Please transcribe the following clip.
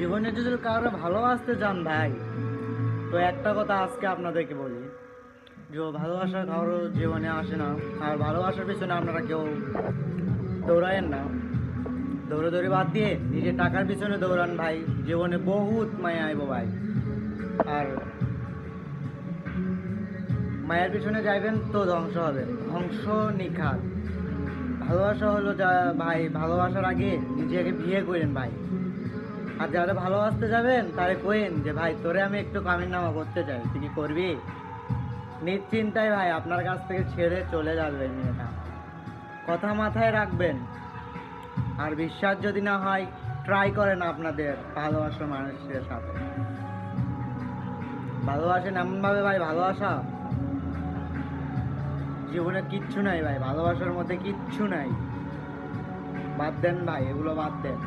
জীবনে যদি কারো ভালোবাসতে চান ভাই, তো একটা কথা আজকে আপনাদেরকে বলি, যে ভালোবাসা কারো জীবনে আসে না। আর ভালোবাসার পিছনে আপনারা কেউ দৌড়ায়েন না। দৌড়াদৌড়ি বাদ দিয়ে নিজের টাকার পিছনে দৌড়ান ভাই, জীবনে বহুত মায়া আইব ভাই। আর মায়ের পিছনে যাইবেন তো ধ্বংস হবেন, ধ্বংস নিখাত। ভালোবাসা হলো যা ভাই, ভালোবাসার আগে নিজেকে বিয়ে করেন ভাই। আর যারা ভালোবাসতে যাবেন তারে কইেন যে ভাই তোরে আমি একটু কামিন নামা করতে চাই, তুই কি করবি? নিশ্চিন্তায় ভাই আপনার কাছ থেকে ছেড়ে চলে যাবে মেয়েটা, কথা মাথায় রাখবেন। আর বিশ্বাস যদি না হয়, ট্রাই করেন আপনাদের ভালোবাসার মানুষের সাথে। ভালোবাসেন এমনভাবে ভাই, ভালোবাসা জীবনে কিচ্ছু নাই ভাই, ভালোবাসার মধ্যে কিচ্ছু নাই। বাদ দেন ভাই, এগুলো বাদ দেন।